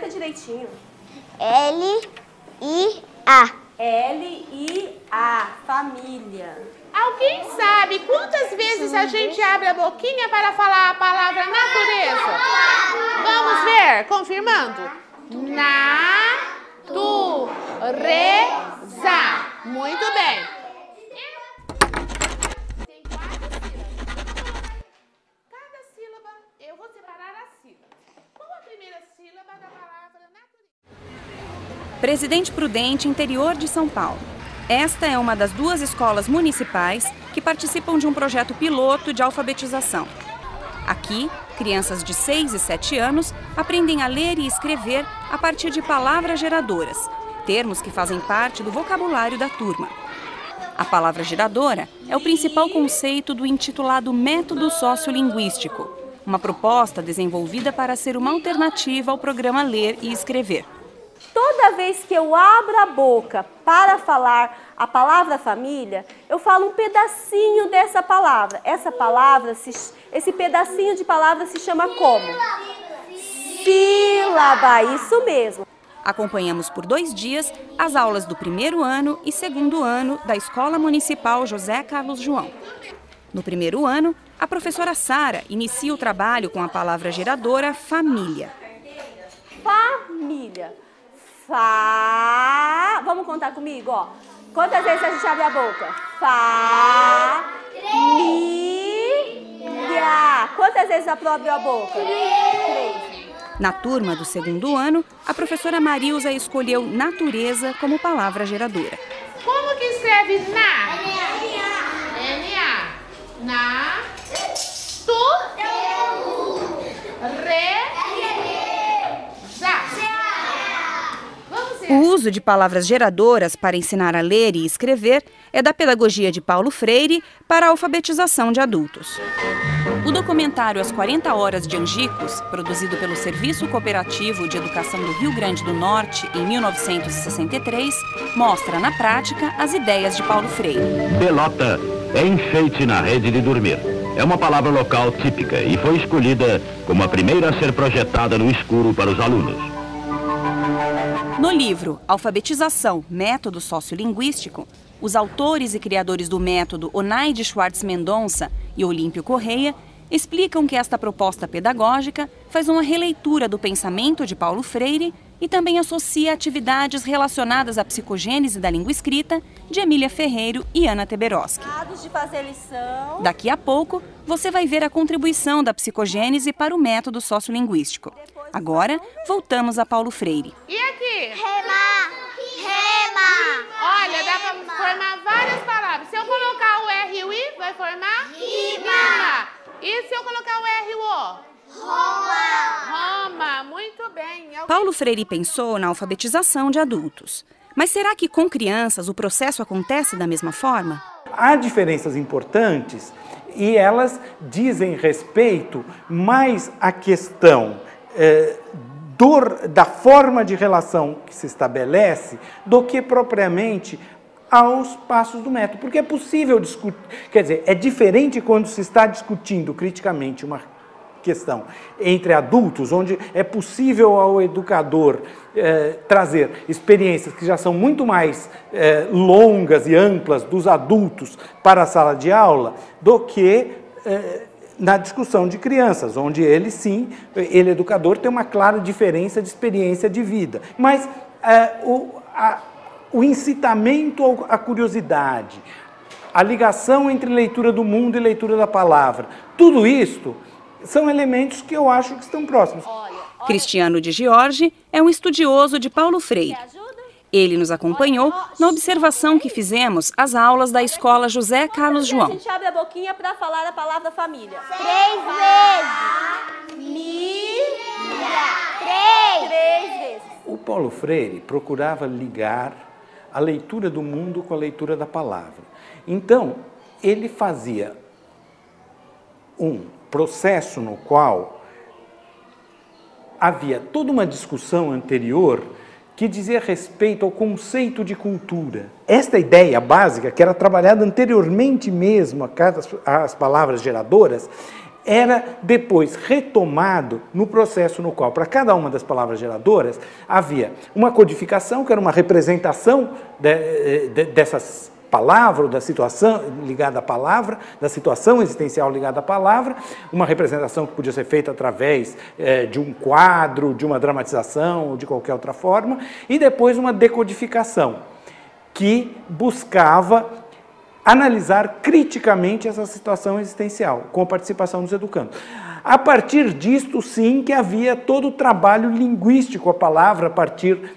Completa direitinho. L-I-A. L-I-A, família. Alguém sabe quantas vezes a gente abre a boquinha para falar a palavra natureza? Vamos ver, confirmando. Natureza. Muito bem. Tem 4 sílabas. Cada sílaba, eu vou separar a sílaba. Qual a primeira sílaba da palavra natureza? Presidente Prudente, interior de São Paulo. Esta é uma das 2 escolas municipais que participam de um projeto piloto de alfabetização. Aqui, crianças de 6 e 7 anos aprendem a ler e escrever a partir de palavras geradoras, termos que fazem parte do vocabulário da turma. A palavra geradora é o principal conceito do intitulado Método Sociolinguístico, uma proposta desenvolvida para ser uma alternativa ao programa Ler e Escrever. Toda vez que eu abro a boca para falar a palavra família, eu falo um pedacinho dessa palavra. Esse pedacinho de palavra se chama como? Sílaba, isso mesmo. Acompanhamos por 2 dias as aulas do 1º ano e 2º ano da Escola Municipal José Carlos João. No 1º ano, a professora Sara inicia o trabalho com a palavra geradora família. Família. Vamos contar comigo, ó. Quantas vezes a gente abre a boca? Família. Quantas vezes abre a boca? 3. Na turma do 2º ano, a professora Marilza escolheu natureza como palavra geradora. Como que escreve na? N-A. Na. Tu. Re. O uso de palavras geradoras para ensinar a ler e escrever é da pedagogia de Paulo Freire para a alfabetização de adultos. O documentário As 40 Horas de Angicos, produzido pelo Serviço Cooperativo de Educação do Rio Grande do Norte em 1963, mostra na prática as ideias de Paulo Freire. Pelota é enfeite na rede de dormir. É uma palavra local típica e foi escolhida como a primeira a ser projetada no escuro para os alunos. No livro Alfabetização, Método Sociolinguístico, os autores e criadores do método Onaide Schwartz Mendonça e Olímpio Correia explicam que esta proposta pedagógica faz uma releitura do pensamento de Paulo Freire e também associa atividades relacionadas à psicogênese da língua escrita de Emília Ferreiro e Ana Teberoski. De fazer lição. Daqui a pouco, você vai ver a contribuição da psicogênese para o método sociolinguístico. Agora, voltamos a Paulo Freire. E aqui? Rema. Olha, dá para formar várias palavras. Se eu colocar o R e o I, vai formar? Rima. E se eu colocar o R e o O? Roma. Muito bem. Paulo Freire pensou na alfabetização de adultos. Mas será que com crianças o processo acontece da mesma forma? Há diferenças importantes e elas dizem respeito mais à questão da forma de relação que se estabelece do que propriamente aos passos do método. Porque é possível discutir, quer dizer, é diferente quando se está discutindo criticamente uma questão entre adultos, onde é possível ao educador trazer experiências que já são muito mais longas e amplas dos adultos para a sala de aula, do que na discussão de crianças, onde ele sim, ele educador, tem uma clara diferença de experiência de vida. Mas o incitamento à curiosidade, a ligação entre leitura do mundo e leitura da palavra, tudo isto são elementos que eu acho que estão próximos. Cristiano de Giorgi é um estudioso de Paulo Freire. Ele nos acompanhou na observação que fizemos às aulas da Escola José Carlos João. A gente abre a boquinha para falar a palavra família. 3 vezes. Família. 3 vezes. O Paulo Freire procurava ligar a leitura do mundo com a leitura da palavra. Então, ele fazia um processo no qual havia toda uma discussão anterior que dizia respeito ao conceito de cultura. Esta ideia básica, que era trabalhada anteriormente mesmo às palavras geradoras, era depois retomado no processo no qual, para cada uma das palavras geradoras, havia uma codificação, que era uma representação dessas palavras, da situação ligada à palavra, da situação existencial ligada à palavra, uma representação que podia ser feita através de um quadro, de uma dramatização ou de qualquer outra forma, e depois uma decodificação, que buscava analisar criticamente essa situação existencial, com a participação dos educandos. A partir disto, sim, que havia todo o trabalho linguístico, a palavra a partir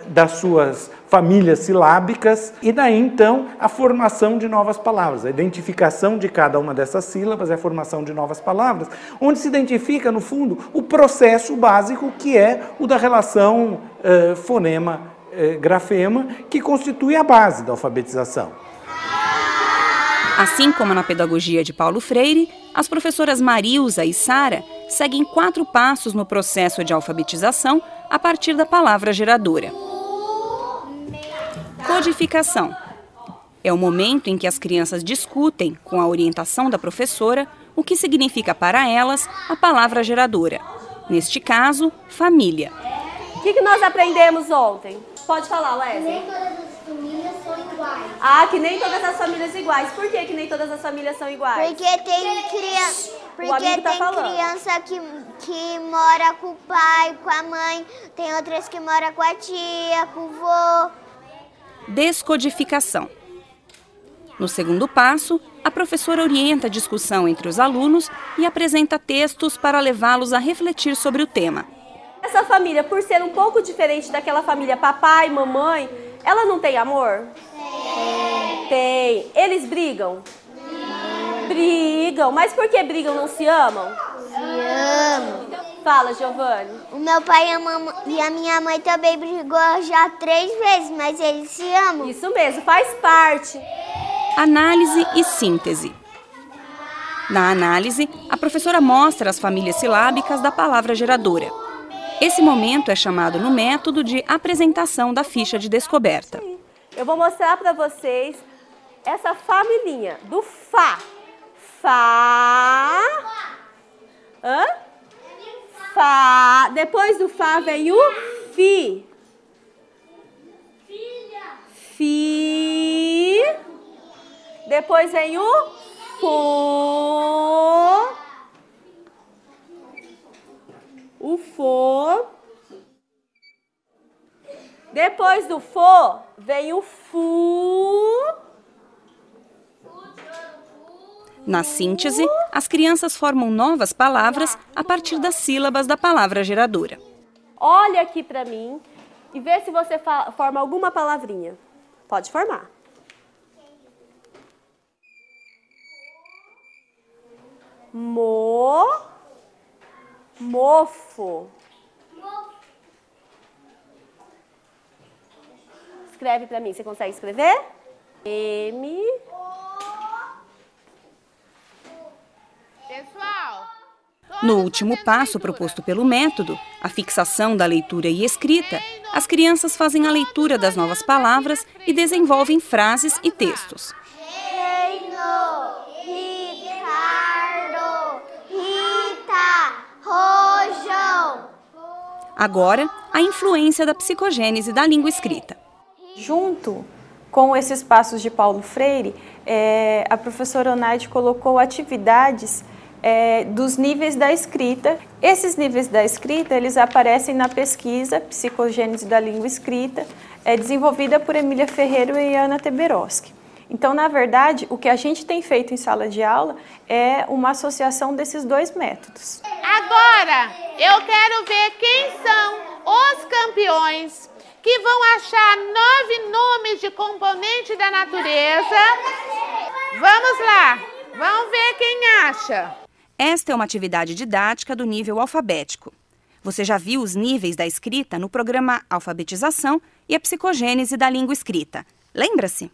das suas famílias silábicas, e daí, então, a formação de novas palavras, a identificação de cada uma dessas sílabas, a formação de novas palavras, onde se identifica, no fundo, o processo básico, que é o da relação fonema-grafema, que constitui a base da alfabetização. Assim como na pedagogia de Paulo Freire, as professoras Marilza e Sara seguem 4 passos no processo de alfabetização a partir da palavra geradora. Codificação. É o momento em que as crianças discutem, com a orientação da professora, o que significa para elas a palavra geradora. Neste caso, família. O que nós aprendemos ontem? Pode falar, Wesley. Famílias são iguais. Ah, que nem todas as famílias são iguais. Por que nem todas as famílias são iguais? Porque tem criança, falando. Criança que mora com o pai, com a mãe, tem outras que moram com a tia, com o vô. Descodificação. No segundo passo, a professora orienta a discussão entre os alunos e apresenta textos para levá-los a refletir sobre o tema. Essa família, por ser um pouco diferente daquela família papai, mamãe, ela não tem amor? Tem. Eles brigam? Brigam. Mas por que brigam, não se amam? Se amam. Fala, Giovanni. O meu pai e a minha mãe também brigou já 3 vezes, mas eles se amam. Isso mesmo, faz parte. Análise e síntese. Na análise, a professora mostra as famílias silábicas da palavra geradora. Esse momento é chamado no método de apresentação da ficha de descoberta. Eu vou mostrar para vocês essa familhinha do Fá. Fá. Hã? Fá. Depois do Fá vem o Fi. Fi. Depois vem o Fô. O Fô. Depois do Fô, vem o Fu. Na síntese, as crianças formam novas palavras a partir das sílabas da palavra geradora. Olha aqui pra mim e vê se você forma alguma palavrinha. Pode formar. Mofo. Escreve pra mim. Você consegue escrever? M. Pessoal. No último passo proposto pelo método, a fixação da leitura e escrita, as crianças fazem a leitura das novas palavras e desenvolvem frases e textos. Reino, Ricardo, Rita, Rojão. Agora, a influência da psicogênese da língua escrita. Junto com esses passos de Paulo Freire, a professora Onaide colocou atividades dos níveis da escrita. Esses níveis da escrita, eles aparecem na pesquisa Psicogênese da Língua Escrita, desenvolvida por Emília Ferreiro e Ana Teberoski. Então, na verdade, o que a gente tem feito em sala de aula é uma associação desses 2 métodos. Agora, eu quero ver quem são os campeões que vão achar 9 nomes de componente da natureza. Vamos lá, vamos ver quem acha. Esta é uma atividade didática do nível alfabético. Você já viu os níveis da escrita no programa Alfabetização e a Psicogênese da Língua Escrita. Lembra-se?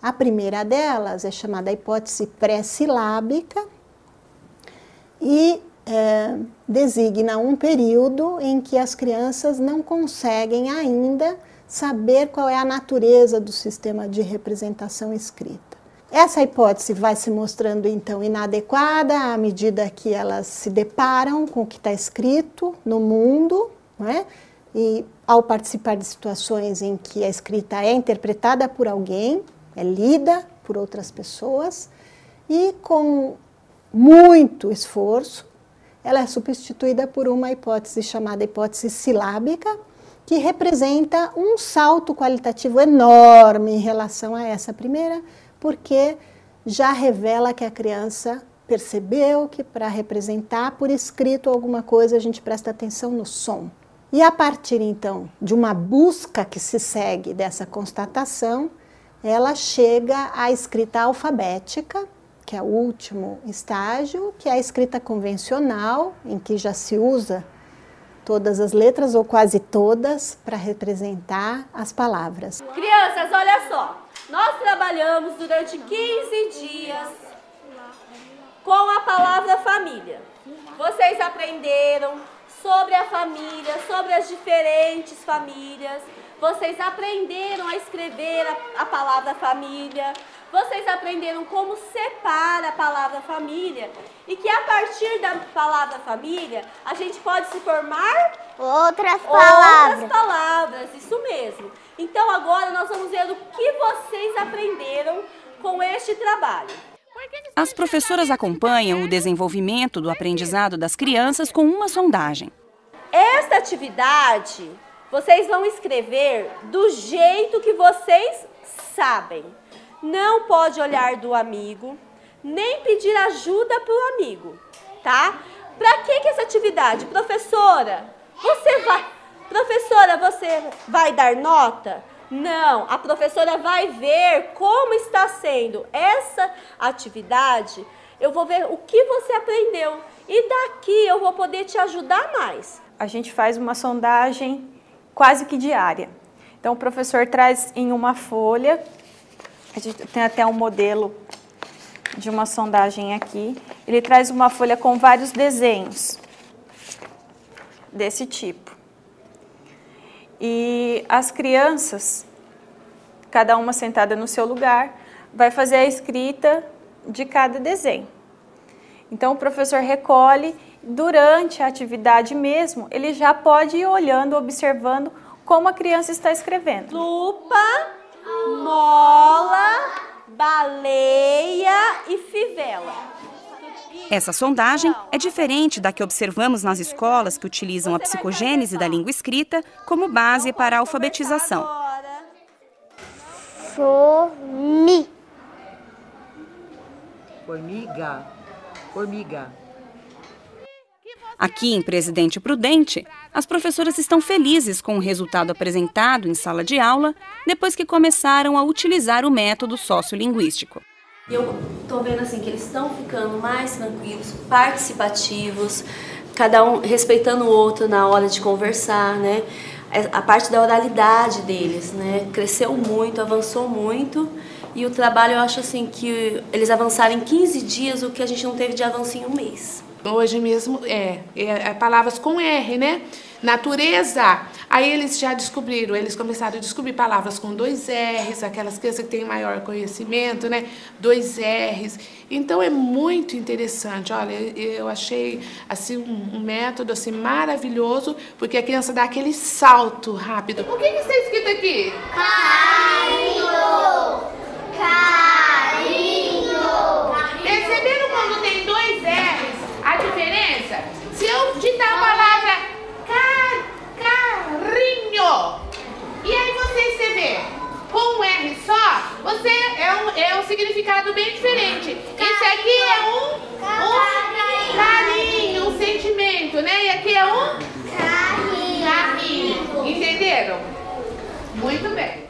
A primeira delas é chamada hipótese pré-silábica e designa um período em que as crianças não conseguem ainda saber qual é a natureza do sistema de representação escrita. Essa hipótese vai se mostrando, então, inadequada à medida que elas se deparam com o que está escrito no mundo, não é? E ao participar de situações em que a escrita é interpretada por alguém, é lida por outras pessoas, e com muito esforço, ela é substituída por uma hipótese chamada hipótese silábica, que representa um salto qualitativo enorme em relação a essa primeira, porque já revela que a criança percebeu que para representar por escrito alguma coisa a gente presta atenção no som. E a partir então de uma busca que se segue dessa constatação, ela chega à escrita alfabética, que é o último estágio, que é a escrita convencional, em que já se usa todas as letras ou quase todas para representar as palavras. Crianças, olha só. Nós trabalhamos durante 15 dias com a palavra família. Vocês aprenderam sobre a família, sobre as diferentes famílias. Vocês aprenderam a escrever a palavra família. Vocês aprenderam como separa a palavra família. E que a partir da palavra família, a gente pode se formar Outras palavras, isso mesmo. Então agora nós vamos ver o que vocês aprenderam com este trabalho. As professoras acompanham o desenvolvimento do aprendizado das crianças com uma sondagem. Esta atividade, vocês vão escrever do jeito que vocês sabem. Não pode olhar do amigo, nem pedir ajuda para o amigo, tá? Para que essa atividade? Professora, você vai dar nota? Não, a professora vai ver como está sendo essa atividade. Eu vou ver o que você aprendeu e daqui eu vou poder te ajudar mais. A gente faz uma sondagem quase que diária. Então o professor traz em uma folha, a gente tem até um modelo de uma sondagem aqui, ele traz uma folha com vários desenhos desse tipo. E as crianças, cada uma sentada no seu lugar, vai fazer a escrita de cada desenho. Então o professor recolhe, durante a atividade mesmo, ele já pode ir olhando, observando como a criança está escrevendo. Lupa, mola, baleia e fivela. Essa sondagem é diferente da que observamos nas escolas que utilizam a psicogênese da língua escrita como base para a alfabetização. Formiga. Aqui em Presidente Prudente, as professoras estão felizes com o resultado apresentado em sala de aula depois que começaram a utilizar o método sociolinguístico. Eu estou vendo assim que eles estão ficando mais tranquilos, participativos, cada um respeitando o outro na hora de conversar, né? A parte da oralidade deles, né? Cresceu muito, avançou muito. E o trabalho, eu acho assim que eles avançaram em 15 dias o que a gente não teve de avanço em um mês. Hoje mesmo palavras com R, né? Natureza. Aí eles já descobriram, eles começaram a descobrir palavras com 2 R's, aquelas crianças que têm maior conhecimento, né? 2 R's. Então é muito interessante. Olha, eu achei assim um método assim maravilhoso, porque a criança dá aquele salto rápido. O que está escrito aqui? Carinho. Perceberam quando tem 2 R's a diferença? Se eu digitar a palavra carinho e aí você escrever com um R só, você é um significado bem diferente. Esse aqui é um carinho, um sentimento, né? E aqui é um carinho. Entenderam? Muito bem.